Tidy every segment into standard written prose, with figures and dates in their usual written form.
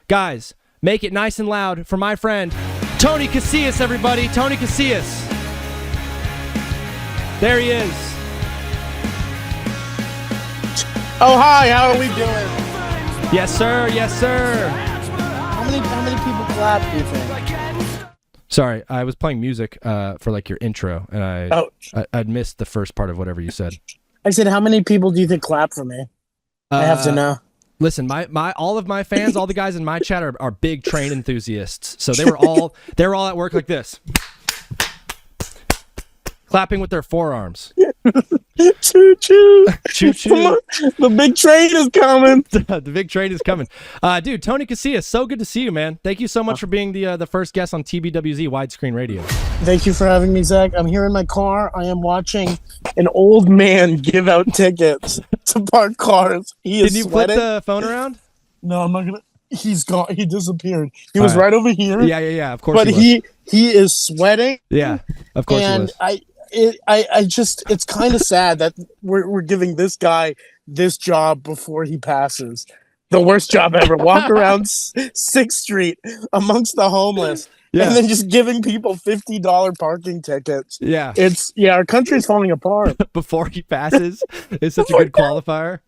Guys, make it nice and loud for my friend, Tony Casillas, everybody. Tony Casillas. There he is. Oh, hi. How are we doing? Yes, sir. Yes, sir. How many people clap, do you think? Sorry, I was playing music for like your intro, and I'd missed the first part of whatever you said. I said, how many people do you think clap for me? I have to know. Listen, my all of my fans, all the guys in my chat are big train enthusiasts. So they were all at work like this, clapping with their forearms. Choo choo, choo choo. The big train is coming. The big train is coming. Dude, Tony Casillas, so good to see you, man. Thank you so much for being the first guest on TBWZ Widescreen Radio. Thank you for having me, Zach. I'm here in my car. I am watching an old man give out tickets to park cars. He is Can you sweating. flip the phone around? No, I'm not gonna. He's gone. He disappeared. He was right over here. Yeah. Of course. But he is sweating. Yeah, of course. And he was. I just, it's kind of sad that we're giving this guy this job before he passes. The worst job ever. Walk around 6th Street amongst the homeless, and then just giving people $50 parking tickets. Yeah. Our country's falling apart. Before he passes is such a good qualifier.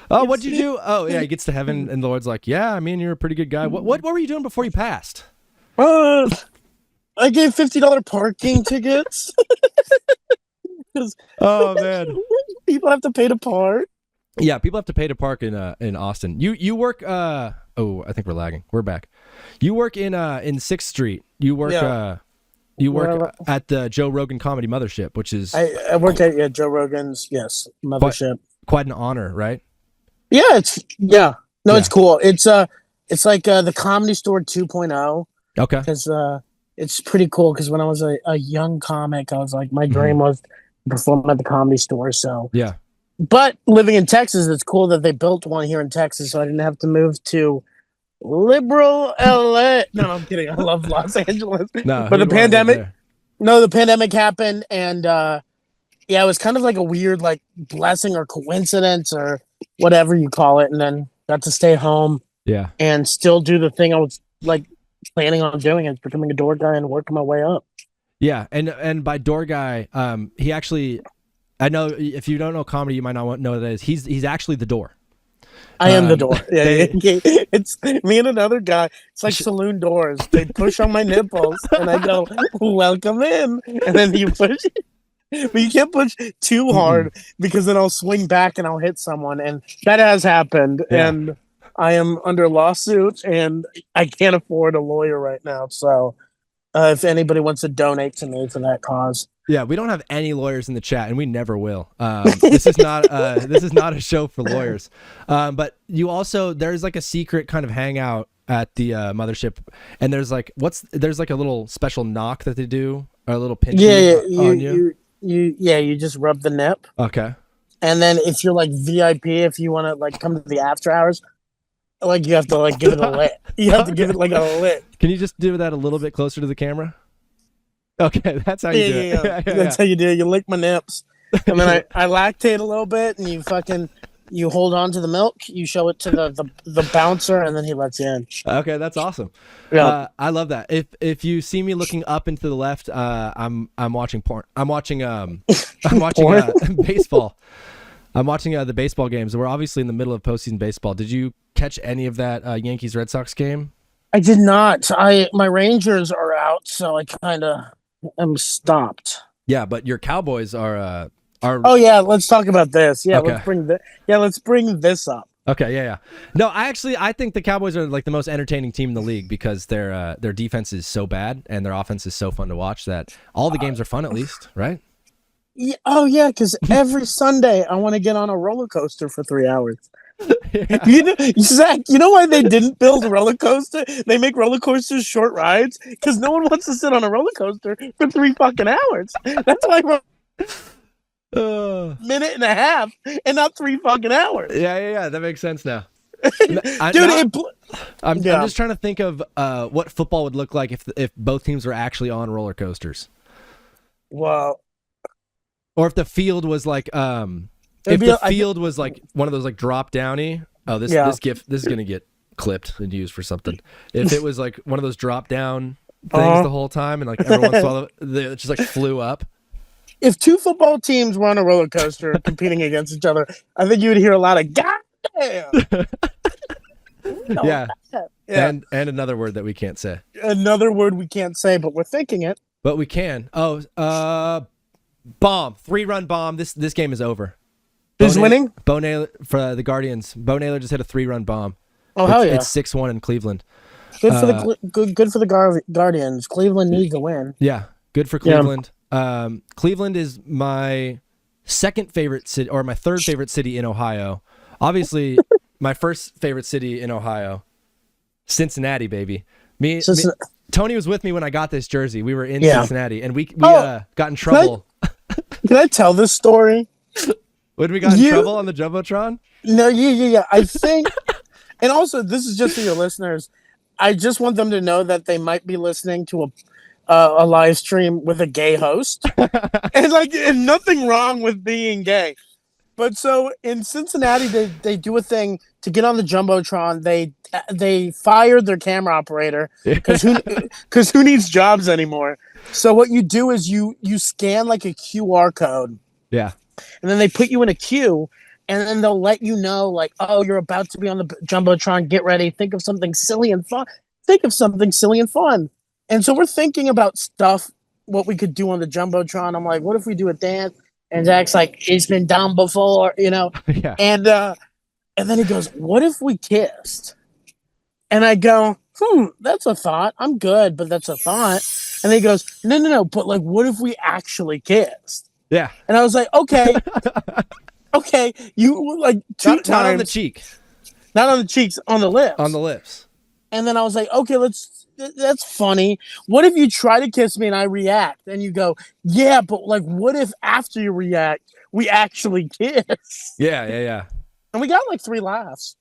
Oh, what'd you do? Oh, yeah, he gets to heaven, and the Lord's like, yeah, I mean, you're a pretty good guy. What were you doing before you passed? I gave $50 parking tickets. Oh man, people have to pay to park. Yeah, people have to pay to park in Austin. You work. I think we're lagging. We're back. You work in 6th Street. You work. You work at the Joe Rogan Comedy Mothership, which is. I work at Joe Rogan's Mothership. Quite an honor, right? Yeah, it's cool. It's like the Comedy Store 2.0. Okay. Because it's pretty cool. Because when I was a young comic, I was like, my dream was to perform at the Comedy Store. So yeah. But living in Texas, it's cool that they built one here in Texas, so I didn't have to move to liberal LA. No, I'm kidding. I love Los Angeles. No, but the pandemic happened, and it was kind of like a weird like blessing or coincidence or whatever you call it, and then got to stay home. Yeah. And still do the thing I was like planning on doing, is becoming a door guy and working my way up. Yeah, and by door guy, he actually, I know if you don't know comedy, you might not know what that is. He's actually the door. I am the door. Yeah, it's me and another guy. It's like saloon doors. They push on my nipples, and I go, "Welcome in," and then you push. But you can't push too hard because then I'll swing back and I'll hit someone, and that has happened. Yeah. And I am under lawsuit, and I can't afford a lawyer right now. So, if anybody wants to donate to me for that cause. Yeah, we don't have any lawyers in the chat, and we never will. This is not a show for lawyers. But you also, there's like a secret kind of hangout at the mothership, and there's like a little special knock that they do, or a little pinch on you. You just rub the nip. Okay. And then if you're like VIP, if you want to like come to the after hours, like you have to like give it a lit. You have to give it like a lit. Can you just do that a little bit closer to the camera? Okay, that's how you do it. Yeah. That's how you do it. You lick my nips, and then I lactate a little bit, and you hold on to the milk. You show it to the bouncer, and then he lets you in. Okay, that's awesome. Yeah, I love that. If you see me looking up and to the left, I'm watching porn. I'm watching baseball. I'm watching the baseball games. We're obviously in the middle of postseason baseball. Did you catch any of that Yankees Red Sox game? I did not. My Rangers are out, so I kind of am stopped. Yeah, but your Cowboys are. Oh yeah, let's talk about this. Yeah, okay. Let's bring this up. Okay, yeah. No, I think the Cowboys are like the most entertaining team in the league because their defense is so bad and their offense is so fun to watch that all the games are fun at least, right? Yeah, oh yeah, because every Sunday I want to get on a roller coaster for 3 hours. Yeah. Zach, you know why they didn't build a roller coaster? They make roller coasters short rides because no one wants to sit on a roller coaster for 3 fucking hours. That's why minute and a half and not 3 fucking hours. Yeah. That makes sense now. I'm just trying to think of what football would look like if both teams were actually on roller coasters. Well, or if the field was like was like one of those like drop downy. Oh, this is gonna get clipped and used for something. If it was like one of those drop down things the whole time, and like every once in a while it just like flew up. If two football teams were on a roller coaster competing against each other, I think you would hear a lot of "goddamn." Yeah. And another word that we can't say. Another word we can't say, but we're thinking it. But we can. Oh, bomb. 3-run bomb. This game is over. Who's winning? Bo Naylor for the Guardians. Bo Naylor just hit a 3-run bomb. Oh, hell yeah. It's 6-1 in Cleveland. Good for the Guardians. Cleveland needs a win. Yeah, good for Cleveland. Yeah. Cleveland is my second favorite city, or my third favorite city in Ohio. Obviously, my first favorite city in Ohio, Cincinnati, baby. Tony was with me when I got this jersey. We were in Cincinnati, and we got in trouble. Can I tell this story? When we got in trouble on the Jumbotron? No, yeah. I think, and also this is just for your listeners. I just want them to know that they might be listening to a live stream with a gay host, and nothing wrong with being gay. But so in Cincinnati, they do a thing to get on the Jumbotron. They fired their camera operator because who needs jobs anymore? So what you do is you scan like a QR code. Yeah. And then they put you in a queue, and then they'll let you know, like, oh, you're about to be on the Jumbotron. Get ready. Think of something silly and fun. And so we're thinking about stuff, what we could do on the Jumbotron. I'm like, what if we do a dance? And Zach's like, it's been done before, Yeah. And then he goes, what if we kissed? And I go, that's a thought. I'm good, but that's a thought. And then he goes, no. But like, what if we actually kissed? Yeah. And I was like, okay. Okay. You like two times. Not on the cheek. Not on the cheeks, on the lips. On the lips. And then I was like, okay, that's funny. What if you try to kiss me and I react? And you go, yeah, but like, what if after you react, we actually kiss? Yeah. And we got like 3 laughs.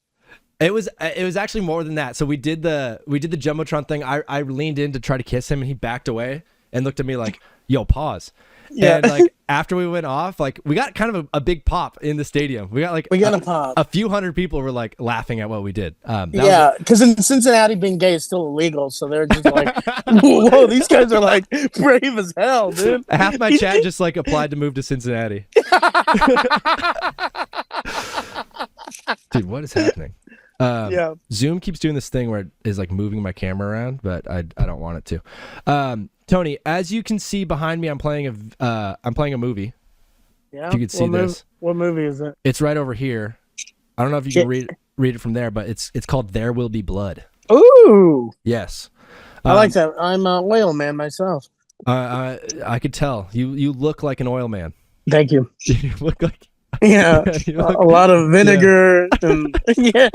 It was actually more than that. So we did the Jumbotron thing. I leaned in to try to kiss him, and he backed away and looked at me like, yo, pause. Yeah. And like after we went off, like we got kind of a big pop in the stadium. We got a pop. A few hundred people were like laughing at what we did. Because in Cincinnati, being gay is still illegal, so they're just like, whoa, these guys are like brave as hell, dude. Half my chat just like applied to move to Cincinnati. Dude, what is happening? Zoom keeps doing this thing where it is like moving my camera around, but I don't want it to. Tony, as you can see behind me, I'm playing a movie. Yeah. If you could see this. What movie is it? It's right over here. I don't know if you can read it from there, but it's called There Will Be Blood. Ooh. Yes. I like that. I'm an oil man myself. I could tell. You look like an oil man. Thank you. You look like a lot of vinegar and a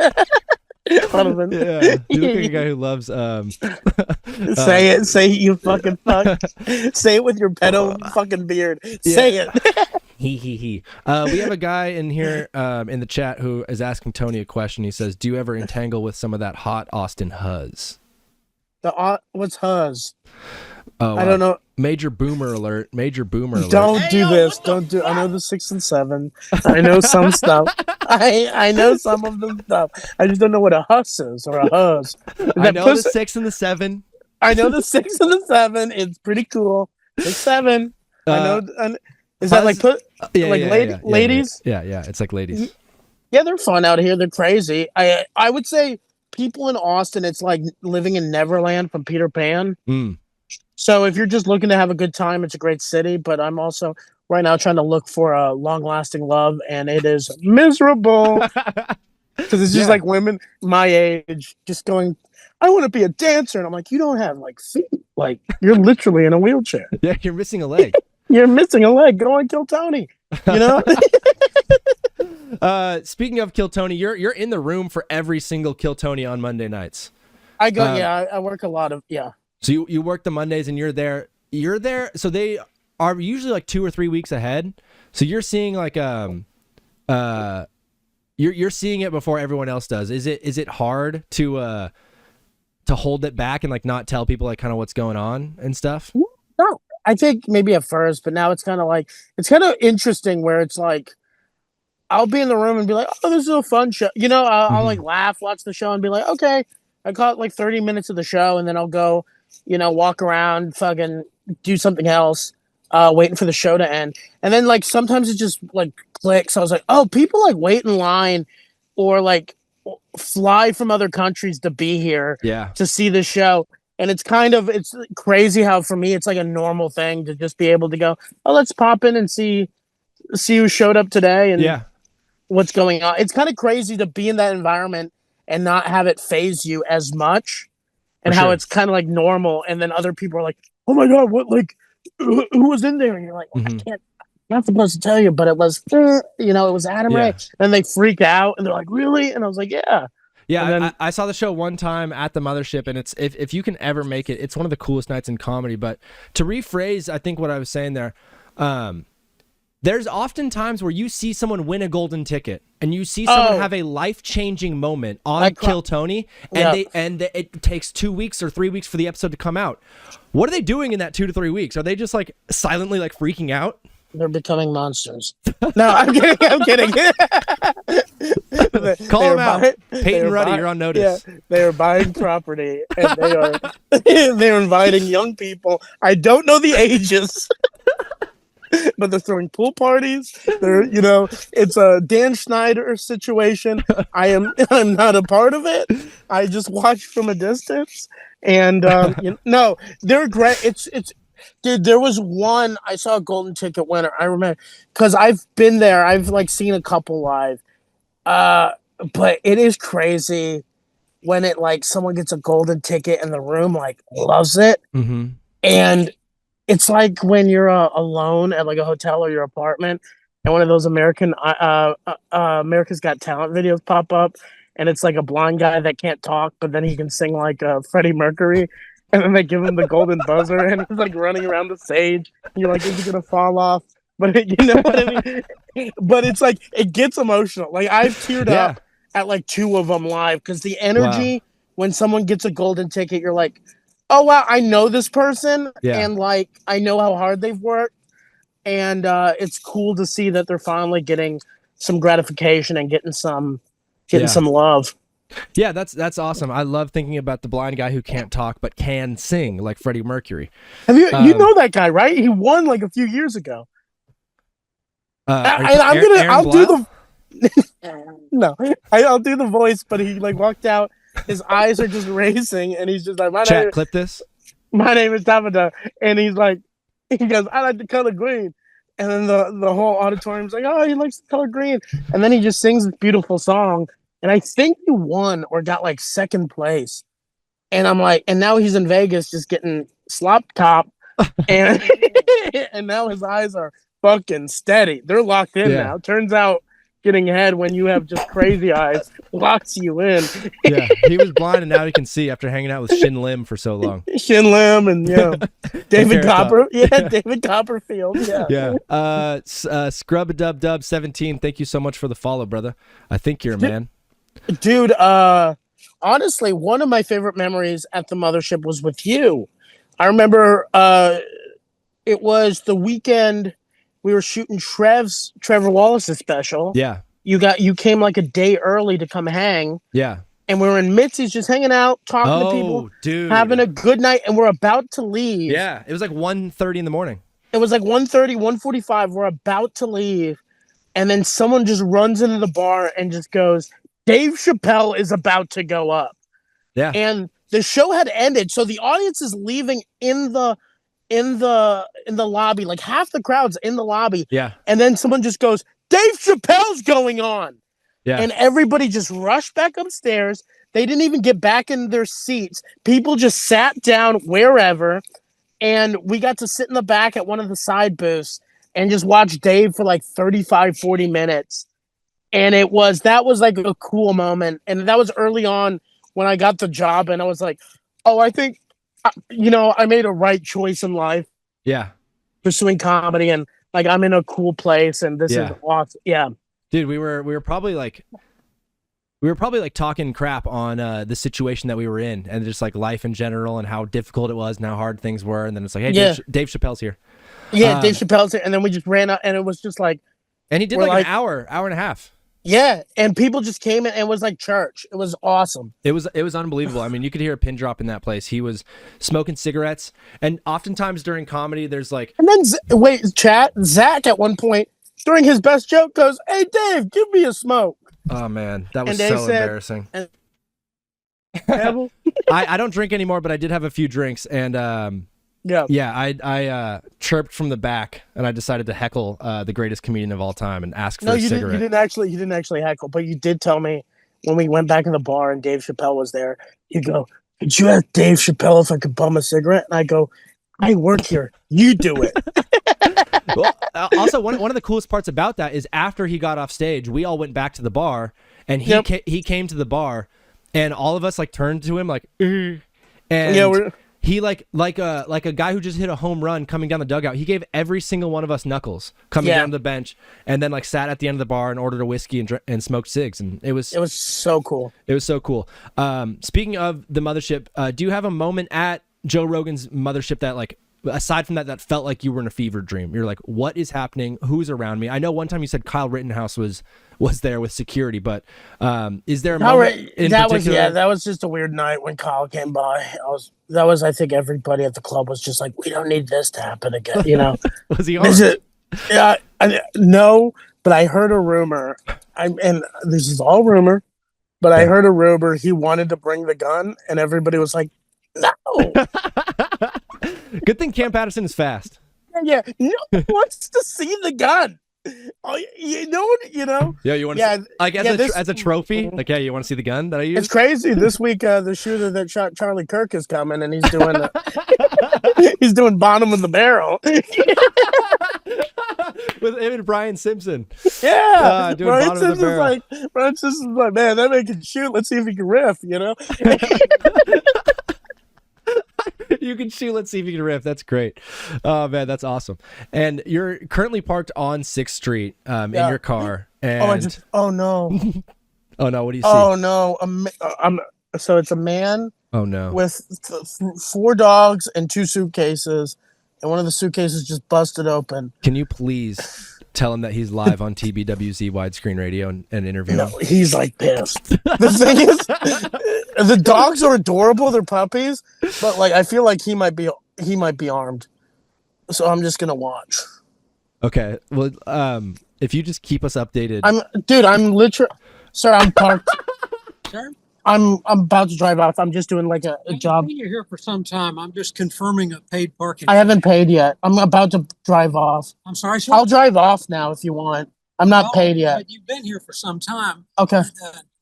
lot of vinegar. Yeah, you look like a guy who loves say it, you fucking fuck. Say it with your pedo fucking beard. Say it. He. We have a guy in here in the chat who is asking Tony a question. He says, do you ever entangle with some of that hot Austin Huzz? What's Huzz? Oh, I don't know. Major boomer alert. Don't do this. Don't do. I know the 6 and 7. I know some stuff. I know some of the stuff. I just don't know what a huss is or a huzz. I know the 6 and the 7. I know the 6 and the 7. It's pretty cool. 6, 7. I know. Is that like ladies? Yeah. It's like ladies. Yeah, they're fun out here. They're crazy. I would say people in Austin, it's like living in Neverland from Peter Pan. So if you're just looking to have a good time, it's a great city. But I'm also right now trying to look for a long-lasting love, and it is miserable because it's just like women my age just going, I want to be a dancer. And I'm like, you don't have like feet. Like you're literally in a wheelchair. Yeah, you're missing a leg. You're missing a leg. Go and kill Tony. You know? Speaking of Kill Tony, you're in the room for every single Kill Tony on Monday nights. I go, I work a lot of, So you work the Mondays and you're there. So they are usually like 2 or 3 weeks ahead. So you're seeing like you're seeing it before everyone else does. Is it hard to hold it back and like not tell people like kind of what's going on and stuff? No, I think maybe at first, but now it's kind of interesting where it's like I'll be in the room and be like, oh, this is a fun show. You know, I'll like laugh, watch the show, and be like, okay, I caught like 30 minutes of the show, and then I'll go, you know, walk around, fucking do something else, waiting for the show to end. And then like sometimes it just like clicks. I was like, oh, people like wait in line or like fly from other countries to be here to see the show. And it's crazy how for me it's like a normal thing to just be able to go, oh, let's pop in and see who showed up today and what's going on. It's kind of crazy to be in that environment and not have it phase you as much, and how it's kind of like normal. And then other people are like, oh my God, what, like, who was in there? And you're like, well, I'm not supposed to tell you, but it was, you know, it was Adam Ray. And they freak out and they're like, really? And I was like, yeah. Yeah, then, I saw the show one time at the Mothership, and it's if you can ever make it, it's one of the coolest nights in comedy. But to rephrase, I think what I was saying there, there's often times where you see someone win a golden ticket, and you see someone have a life-changing moment on Kill Tony, and it takes 2 weeks or 3 weeks for the episode to come out. What are they doing in that 2 to 3 weeks? Are they just like silently like freaking out? They're becoming monsters. No, I'm kidding. I'm kidding. Call them out. Peyton Ruddy, you're on notice. Yeah, they are buying property, and they're inviting young people. I don't know the ages, but they're throwing pool parties. They're, you know, it's a Dan Schneider situation. I'm not a part of it. I just watch from a distance, and you know, no, they're great. It's. Dude, there was one, I saw a golden ticket winner. I remember, because I've been there. I've like seen a couple live. But it is crazy when it like someone gets a golden ticket and the room like loves it. And it's like when you're alone at like a hotel or your apartment, and one of those America's Got Talent videos pop up, and it's like a blind guy that can't talk, but then he can sing like Freddie Mercury. And then they give him the golden buzzer, and he's like running around the stage. And you're like, is he gonna fall off? But you know what I mean? But it's like, it gets emotional. Like I've teared up at like 2 of them live, because the energy when someone gets a golden ticket, you're like, oh wow, I know this person, and like I know how hard they've worked, and it's cool to see that they're finally getting some gratification and getting some love. Yeah, that's awesome. I love thinking about the blind guy who can't talk but can sing like Freddie Mercury. Have you know that guy, right? He won like a few years ago. I'll do the voice, but he like walked out. His eyes are just racing, and he's just like, clip this. My name is Tabitha, and he goes, I like the color green. And then the whole auditorium's like, oh, he likes the color green. And then he just sings this beautiful song. And I think he won or got like 2nd place. And I'm like, and now he's in Vegas just getting slop top. And and now his eyes are fucking steady. They're locked in now. Turns out getting ahead when you have just crazy eyes locks you in. Yeah, he was blind and now he can see after hanging out with Shin Lim for so long. Shin Lim and David Copperfield. Scrub Dub Dub 17. Thank you so much for the follow, brother. I think you're a man. Dude, honestly, one of my favorite memories at the Mothership was with you. I remember it was the weekend we were shooting Trevor Wallace's special. Yeah. You came like a day early to come hang. Yeah. And we were in Mitzi's just hanging out, talking to people, dude, having a good night, and we're about to leave. Yeah. It was like 1:30 in the morning. It was like 1:30, 1:45. We're about to leave. And then someone just runs into the bar and just goes, Dave Chapelle is about to go up. Yeah. And the show had ended, so the audience is leaving in the lobby. Like half the crowd's in the lobby. Yeah. And then someone just goes, Dave Chappelle's going on. Yeah. And everybody just rushed back upstairs. They didn't even get back in their seats. People just sat down wherever. And we got to sit in the back at one of the side booths and just watch Dave for like 35, 40 minutes. And that was like a cool moment. And that was early on when I got the job, and I was like, oh, I think, I made a right choice in life. Yeah. Pursuing comedy, and like, I'm in a cool place, and this is awesome. Yeah. Dude, we were probably like talking crap on the situation that we were in, and just like life in general and how difficult it was and how hard things were. And then it's like, hey, Dave Chappelle's here. Yeah, Dave Chappelle's here. And then we just ran out, and it was just like, And he did like an hour and a half. Yeah, and people just came in and it was like church. It was awesome. It was unbelievable. I mean, you could hear a pin drop in that place. He was smoking cigarettes, and oftentimes during comedy, there's like. And then Zach at one point during his best joke goes, "Hey Dave, give me a smoke." Oh man, that was so embarrassing. I don't drink anymore, but I did have a few drinks, and I chirped from the back, and I decided to heckle the greatest comedian of all time and ask for a cigarette. You didn't actually heckle, but you did tell me when we went back in the bar and Dave Chapelle was there. You go, "Could you ask Dave Chapelle if I could bum a cigarette?" And I go, "I work here. You do it." Well, also, one of the coolest parts about that is after he got off stage, we all went back to the bar, and he came to the bar, and all of us like turned to him like, and he like a guy who just hit a home run coming down the dugout. He gave every single one of us knuckles coming down the bench, and then like sat at the end of the bar and ordered a whiskey and smoked cigs, and it was so cool. It was so cool. Speaking of the mothership, do you have a moment at Joe Rogan's mothership that like, aside from that felt like you were in a fever dream? You're like, what is happening? Who's around me? I know one time you said Kyle Rittenhouse was there with security, but is there a moment in particular? That was just a weird night when Kyle came by. I think everybody at the club was just like, we don't need this to happen again, you know. Was he armed? No, but I heard a rumor, and this is all rumor, but I heard a rumor he wanted to bring the gun, and everybody was like, no. Good thing Cam Patterson is fast. Yeah, no one wants to see the gun. Oh, you know. Yeah, you want to like as a trophy. Like, yeah, you want to see the gun that I use? It's crazy. This week, the shooter that shot Charlie Kirk is coming, and he's doing he's doing bottom of the barrel with him and Brian Simpson. Yeah, doing Brian bottom of the barrel. Brian Simpson's like, man, that man can shoot. Let's see if he can riff. You know. You can shoot. Let's see if you can riff. That's great. Oh man, that's awesome. And you're currently parked on 6th Street in your car. And oh no. Oh no, what do you see? Oh no. So it's a man. Oh no. With 4 dogs and 2 suitcases, and one of the suitcases just busted open. Can you please tell him that he's live on TBWZ Widescreen Radio and interview him? No, he's like pissed. The thing is, the dogs are adorable. They're puppies, but like I feel like he might be armed. So I'm just gonna watch. Okay. Well, if you just keep us updated. I'm literally, sir. I'm parked. Sir? I'm about to drive off. I'm just doing like a job. You're here for some time. I'm just confirming a paid parking. I haven't paid yet. I'm about to drive off. I'm sorry, sir? I'll drive off now if you want. I'm not paid yet. But you've been here for some time. Okay.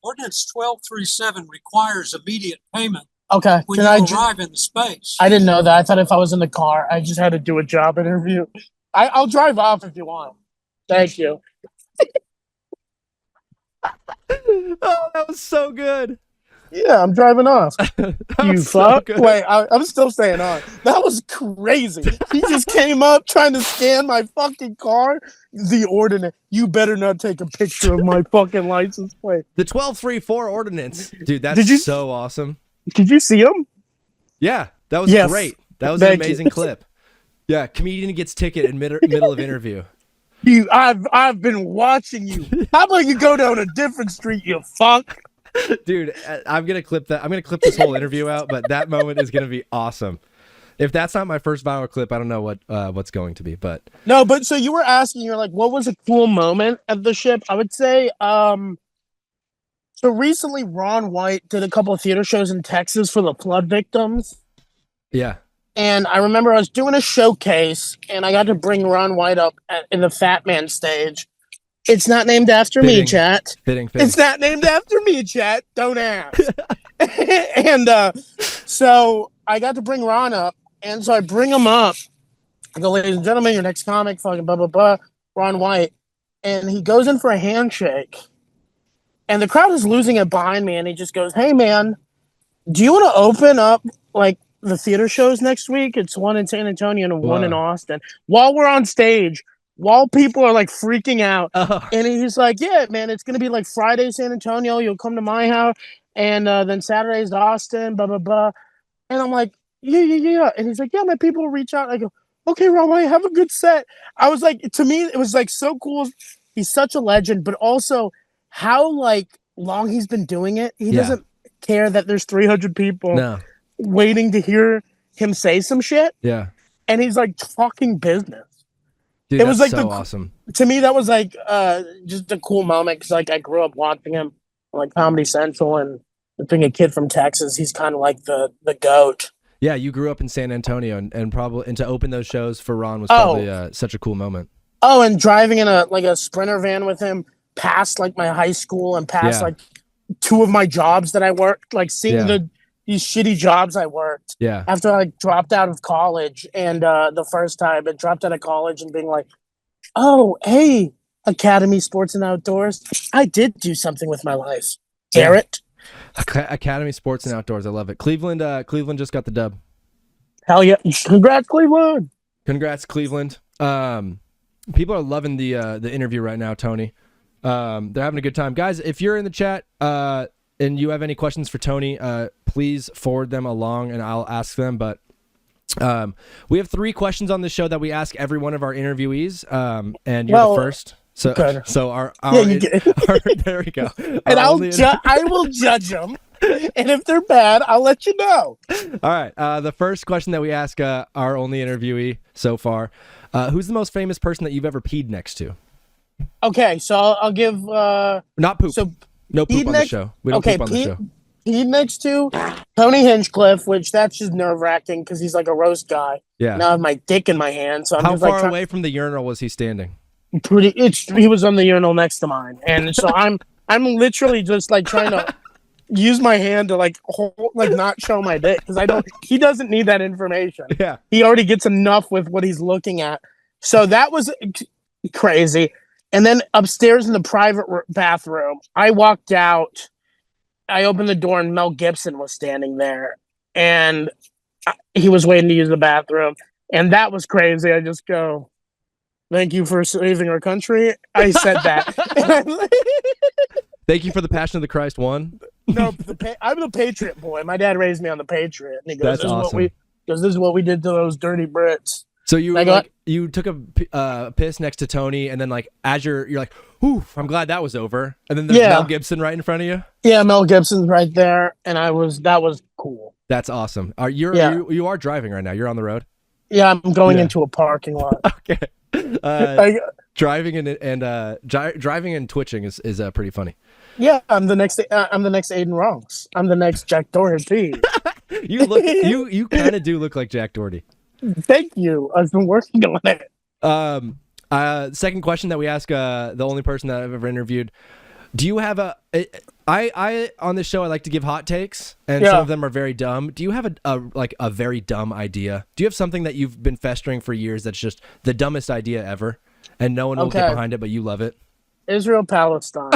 Ordinance 1237 requires immediate payment. Okay. When you arrive in the space. I didn't know that. I thought if I was in the car, I just had to do a job interview. I'll drive off if you want. Thank you. Oh, that was so good. Yeah, I'm driving off. You fuck. So wait, I'm still staying on. That was crazy. He just came up trying to scan my fucking car. The ordinance. You better not take a picture of my fucking license plate. The 1234 ordinance. Dude, that's so awesome. Did you see him? Yeah, that was great. That was an amazing clip. Yeah, comedian gets ticket in middle of interview. I've been watching you. How about you go down a different street, you fuck? Dude, I'm gonna clip that. I'm gonna clip this whole interview out, but that moment is gonna be awesome. If that's not my first viral clip, I don't know what's going to be. But no, but so you were asking, you're like, what was a cool moment at the ship? I would say, so recently Ron White did a couple of theater shows in Texas for the flood victims. Yeah. And I remember I was doing a showcase, and I got to bring Ron White up in the Fat Man stage. It's not named after me, chat. Fitting. It's not named after me, chat. Don't ask. And so I got to bring Ron up, and so I bring him up. I go, ladies and gentlemen, your next comic, fucking blah, blah, blah, Ron White. And he goes in for a handshake. And the crowd is losing it behind me, and he just goes, hey, man, do you want to open up, like, the theater shows next week? It's one in San Antonio and one in Austin. While we're on stage, while people are like freaking out, and he's like, yeah, man, it's gonna be like Friday San Antonio, you'll come to my house, and then Saturday's Austin, blah blah blah. And I'm like, yeah. And he's like, yeah, my people will reach out. I go, okay, Ron, have a good set. I was like, to me, it was like so cool. he's such a legend, but also how like long he's been doing it. He doesn't care that there's 300 people waiting to hear him say some shit. Yeah. And he's like talking business. Dude, it was like so awesome. To me, that was like just a cool moment because like I grew up watching him on like Comedy Central, and being a kid from Texas, he's kind of like the GOAT. Yeah, you grew up in San Antonio, and to open those shows for Ron was probably such a cool moment. Oh, and driving in a Sprinter van with him past like my high school and past like 2 of my jobs that I worked, like seeing these shitty jobs I worked. Yeah. After I dropped out of college, and the first time I dropped out of college and being like, oh, hey, Academy Sports and Outdoors, I did do something with my life. Garrett. Academy Sports and Outdoors, I love it. Cleveland just got the dub. Hell yeah! Congrats, Cleveland. Congrats, Cleveland. People are loving the interview right now, Tony. They're having a good time, guys. If you're in the chat and you have any questions for Tony, please forward them along, and I'll ask them. But we have 3 questions on the show that we ask every one of our interviewees, and you're the first. So our there we go. And I will judge them, and if they're bad, I'll let you know. All right. The first question that we ask our only interviewee so far: who's the most famous person that you've ever peed next to? Okay, so I'll give not poop. So no poop on the show. We don't poop on the show. Peed next to Tony Hinchcliffe, which that's just nerve-wracking because he's like a roast guy. Yeah. Now I have my dick in my hand, so I'm how just far away from the urinal was he standing? He was on the urinal next to mine, and so I'm literally just like trying to use my hand to like hold, like not show my dick because he doesn't need that information. Yeah, he already gets enough with what he's looking at. So that was crazy. And then upstairs in the private bathroom, I walked out, I opened the door, and Mel Gibson was standing there, and he was waiting to use the bathroom, and that was crazy. I just go, thank you for saving our country. I said that. Thank you for the Passion of the Christ 1. No, I'm the Patriot boy. My dad raised me on the Patriot. And he goes, that's awesome. This is what we did to those dirty Brits. So you took a piss next to Tony, and then like as you're like, "Ooh, I'm glad that was over." And then there's Mel Gibson right in front of you. Yeah, Mel Gibson's right there, and that was cool. That's awesome. You are driving right now. You're on the road. Yeah, I'm going into a parking lot. Okay. Driving and twitching is pretty funny. Yeah, I'm the next Aiden Ronks. I'm the next Jack Doherty. You kind of do look like Jack Doherty. Thank you. I've been working on it. Second question that we ask the only person that I've ever interviewed: do you have I on this show I like to give hot takes, and some of them are very dumb. Do you have a very dumb idea? Do you have something that you've been festering for years that's just the dumbest idea ever, and no one will get behind it, but you love it? Israel Palestine.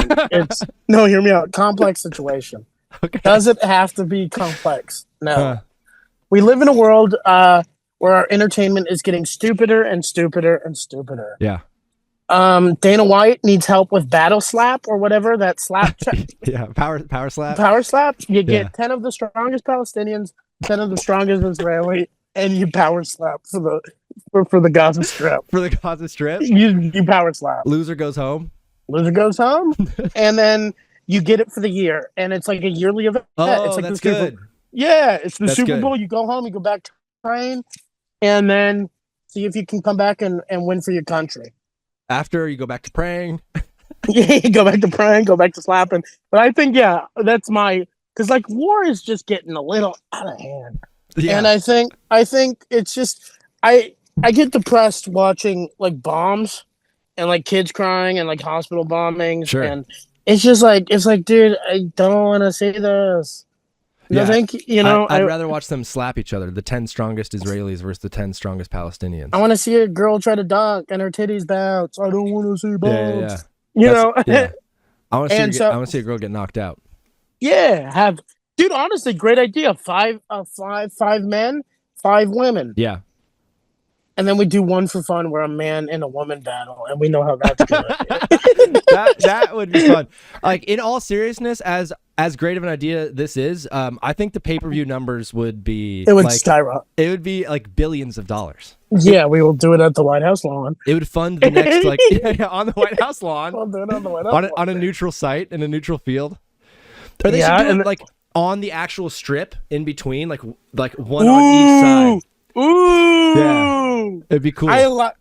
No, hear me out. Complex situation. Okay. Does it have to be complex? No. We live in a world where our entertainment is getting stupider and stupider and stupider. Yeah. Dana White needs help with battle slap or whatever that slap. Yeah, power slap. Power slap. You get 10 of the strongest Palestinians, 10 of the strongest Israeli, and you power slap for the Gaza Strip. For the Gaza Strip, you power slap. Loser goes home. Loser goes home, and then you get it for the year, and it's like a yearly event. Oh, it's like that's good. Yeah, it's the Super Bowl. You go home, you go back to train, and then see if you can come back and win for your country. After you go back to praying. Yeah, you go back to praying, go back to slapping. But I think, that's because like war is just getting a little out of hand. Yeah. And I think it's just, I get depressed watching like bombs and like kids crying and like hospital bombings. Sure. And it's just like, dude, I don't want to see this. Yeah. I'd rather watch them slap each other. The 10 strongest Israelis versus the 10 strongest Palestinians. I want to see a girl try to dunk and her titties bounce. I don't want to see bounce. Yeah. I want to see a girl get knocked out. Yeah, dude. Honestly, great idea. Five men, 5 women. Yeah. And then we do one for fun where a man and a woman battle, and we know how that's going. that would be fun. Like, in all seriousness, as as great of an idea this is, I think the pay-per-view numbers would be It would skyrocket. It would be like billions of dollars. Yeah, we will do it at the White House lawn. It would fund the next like on the White House lawn. We'll do it on the White House lawn. On a neutral site in a neutral field. Or they should do it like on the actual strip in between, like one on each side. Ooh, yeah, it'd be cool. I like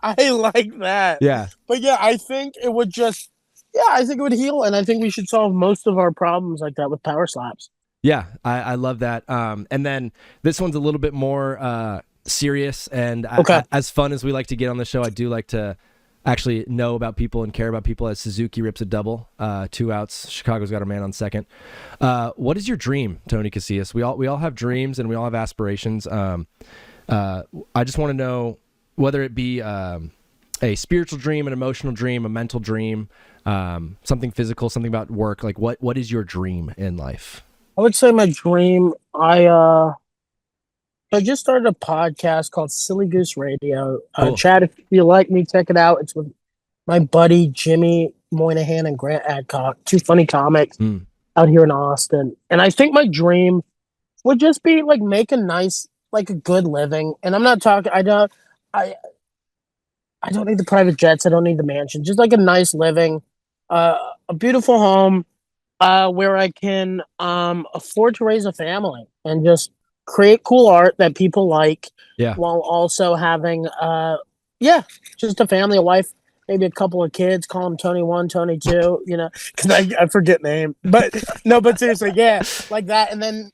that. Yeah, but yeah, I think it would just. Yeah, I think it would heal, and I think we should solve most of our problems like that with power slaps. Yeah, I love that. And then this one's a little bit more serious, and as fun as we like to get on the show, I do like to actually know about people and care about people. As Suzuki rips a double, 2 outs. Chicago's got a man on second. What is your dream, Tony Casillas? We all have dreams and we all have aspirations. I just want to know whether it be a spiritual dream, an emotional dream, a mental dream, something physical, something about work. Like what is your dream in life? I would say my dream. I just started a podcast called Silly Goose Radio. Cool. Chad, if you like me, check it out. It's with my buddy Jimmy Moynihan and Grant Adcock, 2 funny comics out here in Austin. And I think my dream would just be like make a nice, like a good living. And I'm not talking. I don't need the private jets. I don't need the mansion. Just like a nice living, a beautiful home, where I can afford to raise a family and just create cool art that people like, while also having just a family, a wife, maybe a couple of kids. Call them Tony 1, Tony 2, you know, because I forget name, but seriously, like that. And then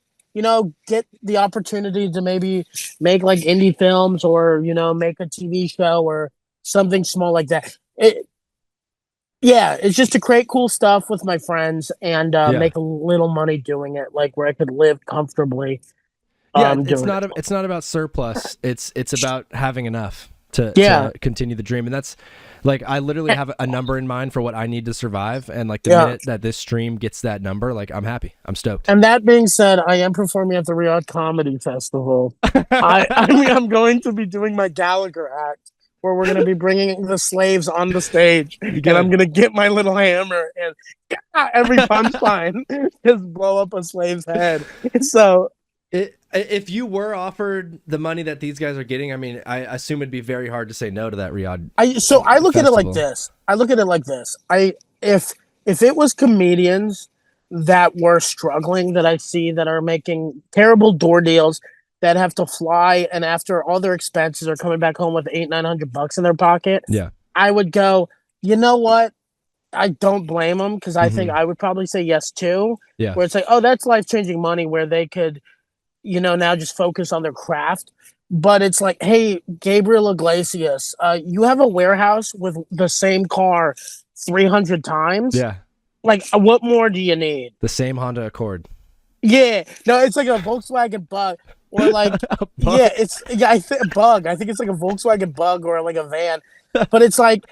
get the opportunity to maybe make like indie films or make a TV show or something small like that. It's just to create cool stuff with my friends and make a little money doing it, like where I could live comfortably. It's not about surplus. It's about having enough to continue the dream. And that's like, I literally have a number in mind for what I need to survive. And like the minute that this stream gets that number, like I'm happy. I'm stoked. And that being said, I am performing at the Riyadh Comedy Festival. I'm going to be doing my Gallagher act, where we're going to be bringing the slaves on the stage, and I'm going to get my little hammer and every punchline just blow up a slave's head. So, if you were offered the money that these guys are getting, I mean, I assume it'd be very hard to say no to that Riyadh. I look at it like this. If it was comedians that were struggling that I see that are making terrible door deals, that have to fly, and after all their expenses are coming back home with $800-900 in their pocket. Yeah, I would go, you know what? I don't blame them, because I think I would probably say yes too. Yeah, where it's like, oh, that's life-changing money, where they could, now just focus on their craft. But it's like, hey, Gabriel Iglesias, you have a warehouse with the same car 300 times. Yeah, like what more do you need? The same Honda Accord. Yeah, no, it's like a Volkswagen Bug. Or like, I think a Bug. I think it's like a Volkswagen Bug or like a van. But it's like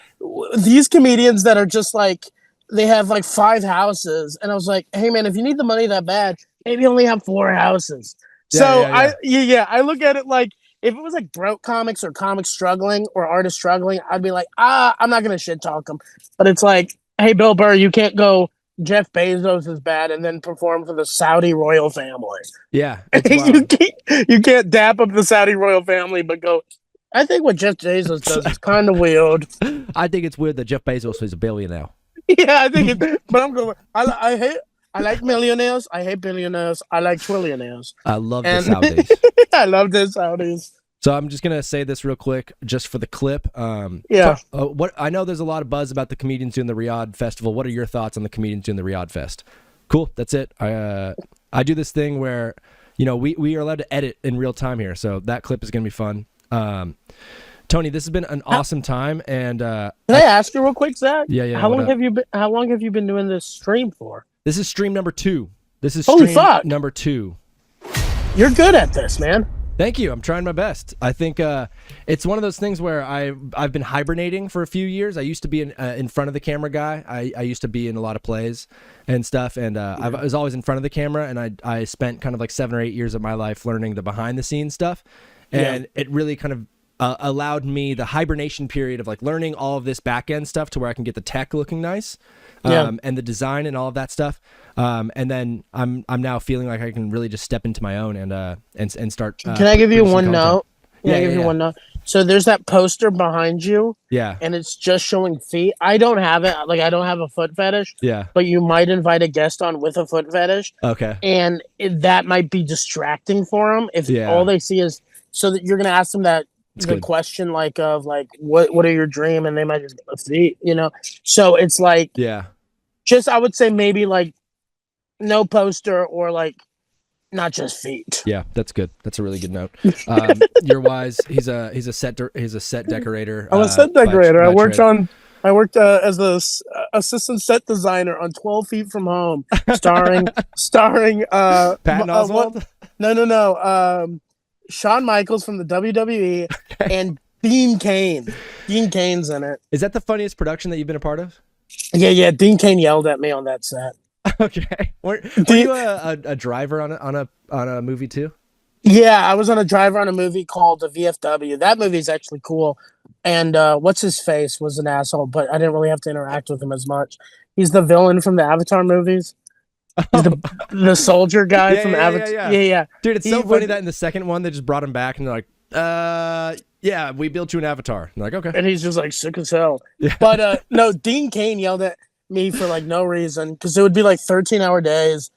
these comedians that are just like, they have like 5 houses. And I was like, hey man, if you need the money that bad, maybe only have 4 houses. I look at it like, if it was like broke comics or comics struggling or artists struggling, I'd be like, I'm not going to shit talk them. But it's like, hey, Bill Burr, you can't go Jeff Bezos is bad and then perform for the Saudi royal family. Yeah. You can't dap up the Saudi royal family, but go, I think what Jeff Bezos does is kind of weird. I think it's weird that Jeff Bezos is a billionaire. Yeah, I think it, but I'm going, I like millionaires. I hate billionaires. I like trillionaires. I love the Saudis. I love the Saudis. So I'm just gonna say this real quick, just for the clip. What I know, there's a lot of buzz about the comedians doing the Riyadh Festival. What are your thoughts on the comedians doing the Riyadh Fest? Cool, that's it. I do this thing where, we are allowed to edit in real time here, so that clip is gonna be fun. Tony, this has been an awesome time, and can I ask you real quick, Zach? Yeah. How long have you been doing this stream for? This is stream number 2. This is Holy stream fuck. number 2. You're good at this, man. Thank you. I'm trying my best. I think it's one of those things where I've been hibernating for a few years. I used to be in front of the camera guy. I used to be in a lot of plays and stuff, and I was always in front of the camera, and I spent kind of like 7 or 8 years of my life learning the behind the scenes stuff, and it really kind of allowed me the hibernation period of like learning all of this back end stuff to where I can get the tech looking nice, and the design and all of that stuff. And then I'm now feeling like I can really just step into my own and start. Can I give you one content. note? Can I give you one note? So there's that poster behind you. Yeah. And it's just showing feet. I don't have it. Like, I don't have a foot fetish. Yeah. But you might invite a guest on with a foot fetish. Okay. And that might be distracting for them if all they see is, so that you're going to ask them that question like of like, what are your dream? And they might just go feet, you know? So it's like, just, I would say maybe like no poster or like, not just feet. Yeah, that's good. That's a really good note. You're wise. He's a set decorator. I'm a set decorator. I worked as the assistant set designer on 12 Feet from Home, starring Patton Oswalt. No. Shawn Michaels from the WWE and Dean Cain. Dean Cain's in it. Is that the funniest production that you've been a part of? Yeah. Dean Cain yelled at me on that set. Okay. Were you a driver on a movie too? Yeah, I was on a driver on a movie called the VFW. That movie's actually cool. And what's his face was an asshole, but I didn't really have to interact with him as much. He's the villain from the Avatar movies. He's the soldier guy from Avatar. Yeah. Dude, it's so funny that in the second one they just brought him back and they're like, yeah, we built you an avatar. I'm like, okay. And he's just like sick as hell. Yeah. But no, Dean Cain yelled at me for like no reason, because it would be like 13-hour days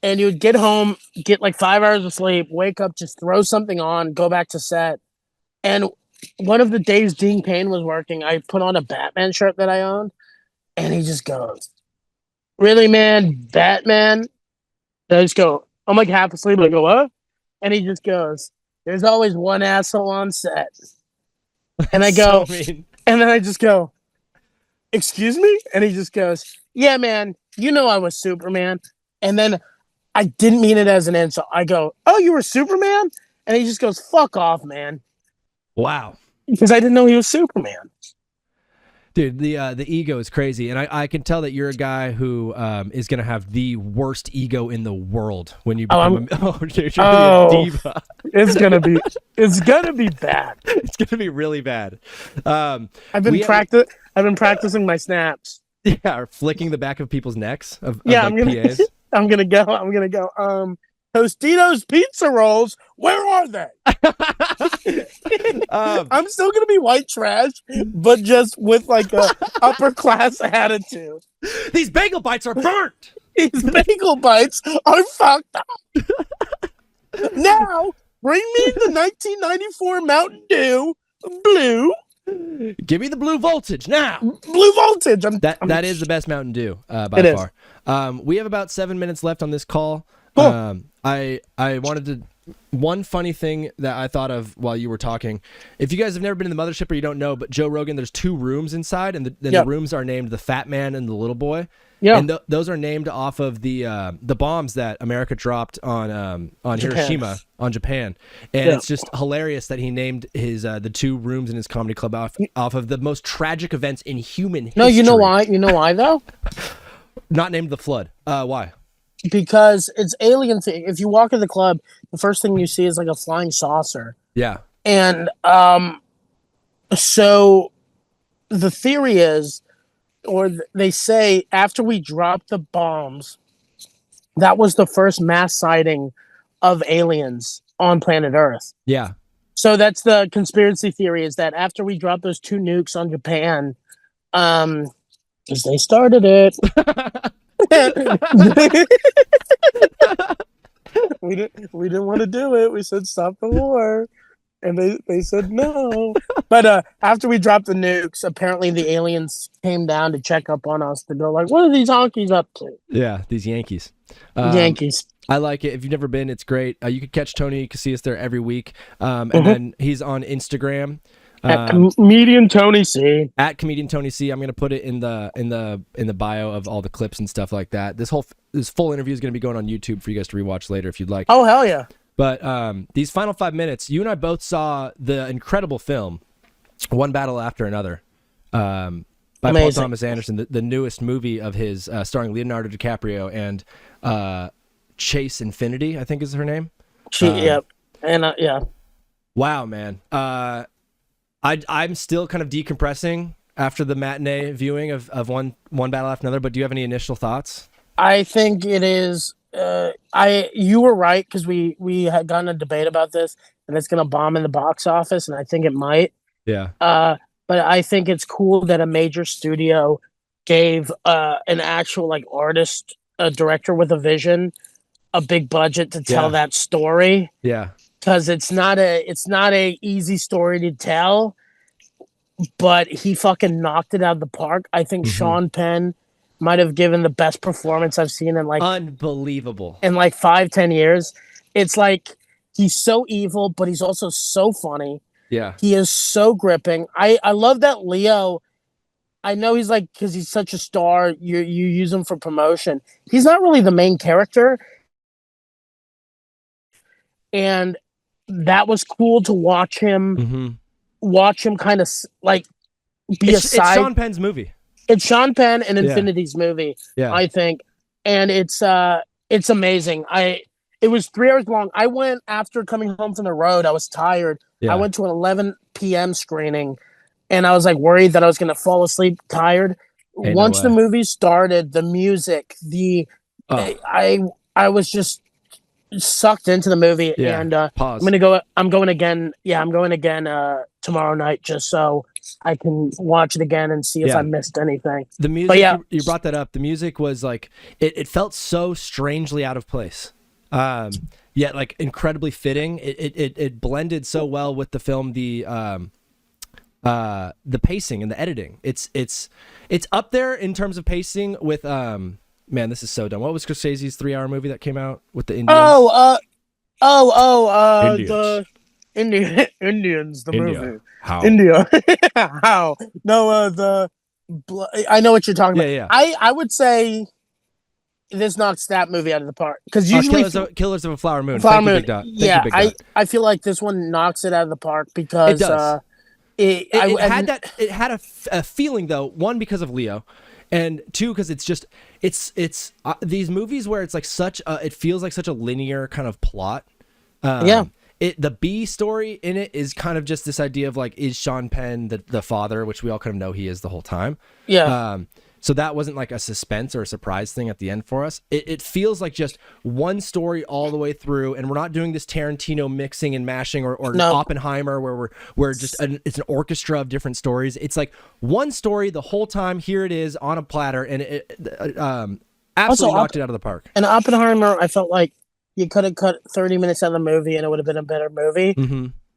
and you would get home, get like 5 hours of sleep, wake up, just throw something on, go back to set. And one of the days Dean Cain was working, I put on a Batman shirt that I owned, and he just goes, "Really, man, Batman?" And I just go, I'm like half asleep, I go, "What?" And he just goes, "There's always one asshole on set." And I go, and then I just go, "Excuse me?" And he just goes, "Yeah, man, you know I was Superman." And then I didn't mean it as an insult. I go, "Oh, you were Superman?" And he just goes, "Fuck off, man." Wow. Because I didn't know he was Superman. Dude, the ego is crazy, and I can tell that you're a guy who is gonna have the worst ego in the world when you become a diva. It's gonna be bad. It's gonna be really bad. I've been practicing my snaps. Yeah, or flicking the back of people's necks of PAs. I'm gonna go. Tostitos pizza rolls, where are they? I'm still gonna be white trash, but just with like a upper class attitude. These bagel bites are burnt. These bagel bites are fucked up. Now, bring me the 1994 Mountain Dew blue. Give me the blue voltage now. Blue voltage. That is the best Mountain Dew by far. We have about 7 minutes left on this call. Cool. I wanted to, one funny thing that I thought of while you were talking, if you guys have never been in the mothership or you don't know, but Joe Rogan, there's 2 rooms inside, and the rooms are named the Fat Man and the Little Boy. Yeah. And those are named off of the bombs that America dropped on Hiroshima, on Japan. And it's just hilarious that he named his the 2 rooms in his comedy club off of the most tragic events in human history. No, you know why? You know why though? Not named the flood. Why? Because it's alien thing. If you walk in the club, the first thing you see is like a flying saucer. Yeah. And so the theory is, or they say, after we dropped the bombs, that was the first mass sighting of aliens on planet Earth. Yeah. So that's the conspiracy theory, is that after we dropped those 2 nukes on Japan, because they started it. we didn't want to do it. We said stop the war, and they said no. But after we dropped the nukes, apparently the aliens came down to check up on us to go like, what are these honkies up to? Yeah, these Yankees. Yankees. I like it. If you've never been, it's great. You can catch Tony Casillas there every week, and then he's on Instagram. At comedian Tony C. At comedian Tony C. I'm gonna put it in the bio of all the clips and stuff like that. This full interview is gonna be going on YouTube for you guys to rewatch later if you'd like. Oh hell yeah! But these final 5 minutes, you and I both saw the incredible film, One Battle After Another, by Paul Thomas Anderson, the newest movie of his, starring Leonardo DiCaprio and Chase Infinity, I think is her name. Yeah. Wow, man. I'm still kind of decompressing after the matinee viewing of one battle after another. But do you have any initial thoughts? I think it is. You were right, because we had gotten a debate about this, and it's gonna bomb in the box office, and I think it might. Yeah. But I think it's cool that a major studio gave an actual like artist, a director with a vision, a big budget to tell that story. Yeah. Because it's not a easy story to tell, but he fucking knocked it out of the park. I think Sean Penn might have given the best performance I've seen in like unbelievable in like 5-10 years. It's like he's so evil, but he's also so funny. Yeah, he is so gripping. I love that Leo. I know he's like, because he's such a star, you use him for promotion. He's not really the main character, and that was cool to watch him. Watch him kind of like be a side. It's Sean Penn's movie. It's Sean Penn and Infinity's movie. Yeah, I think, and it's amazing. It was 3 hours long. I went after coming home from the road. I was tired. Yeah. I went to an 11 p.m. screening, and I was like worried that I was gonna fall asleep tired. Once the movie started, the music, I was just sucked into the movie. Yeah. And I'm going again. Yeah, I'm going again tomorrow night, just so I can watch it again and see if I missed anything. The music, you brought that up. The music was like it felt so strangely out of place. Yet like incredibly fitting. It blended so well with the film, the pacing and the editing. It's up there in terms of pacing with man, this is so dumb. What was Scorsese's 3-hour movie that came out with the Indians? The Indians, the India. movie. How? India. How? No, I know what you're talking about. Yeah. I would say this knocks that movie out of the park, because usually Killers of a Flower Moon. Flower Moon. Big Dot. Yeah, I feel like this one knocks it out of the park, because it does. It had a feeling, though, one, because of Leo, and two, because it's these movies where it's like it feels like such a linear kind of plot. The B story in it is kind of just this idea of like, is Sean Penn the father, which we all kind of know he is the whole time. Yeah. So that wasn't like a suspense or a surprise thing at the end for us. It feels like just one story all the way through, and we're not doing this Tarantino mixing and mashing or Oppenheimer where we're just it's an orchestra of different stories. It's like one story the whole time. Here it is on a platter, and it absolutely knocked it out of the park. And Oppenheimer, I felt like you could have cut 30 minutes out of the movie and it would have been a better movie.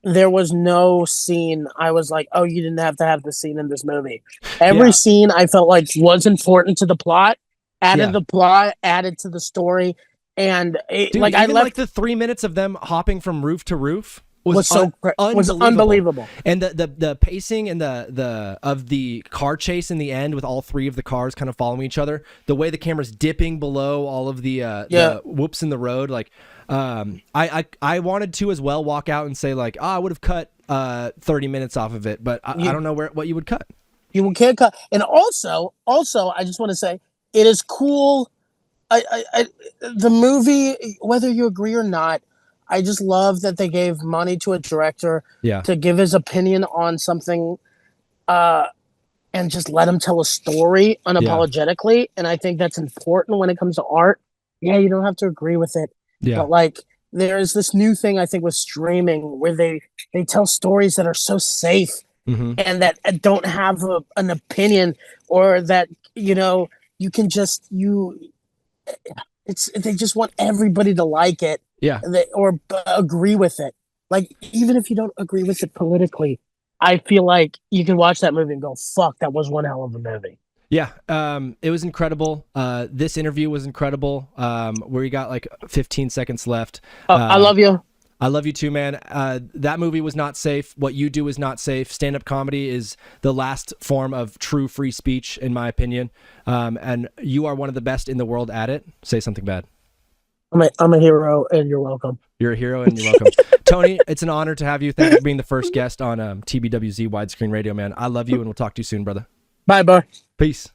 There was no scene I was like, oh, you didn't have to have the scene in this movie. Every scene I felt like was important to the plot, added to the story. And like the 3 minutes of them hopping from roof to roof was unbelievable. And the pacing and the car chase in the end, with all three of the cars kind of following each other, the way the camera's dipping below all of the whoops in the road, like I wanted to as well walk out and say like, I would have cut 30 minutes off of it, but I don't know what you would cut. You can't cut. And also I just want to say it is cool. The movie, whether you agree or not, I just love that they gave money to a director to give his opinion on something, and just let him tell a story unapologetically. Yeah. And I think that's important when it comes to art. Yeah, you don't have to agree with it. Yeah. But like, there's this new thing I think with streaming where they tell stories that are so safe and that don't have an opinion, or that, you can just, they just want everybody to like it. Yeah. Or agree with it. Like, even if you don't agree with it politically, I feel like you can watch that movie and go, fuck, that was one hell of a movie. Yeah. It was incredible. This interview was incredible. We got like 15 seconds left. I love you. I love you too, man. That movie was not safe. What you do is not safe. Stand-up comedy is the last form of true free speech, in my opinion. And you are one of the best in the world at it. Say something bad. I'm a hero, and you're welcome. You're a hero, and you're welcome. Tony, it's an honor to have you. Thanks for being the first guest on TBWZ Widescreen Radio, man. I love you, and we'll talk to you soon, brother. Bye. Peace.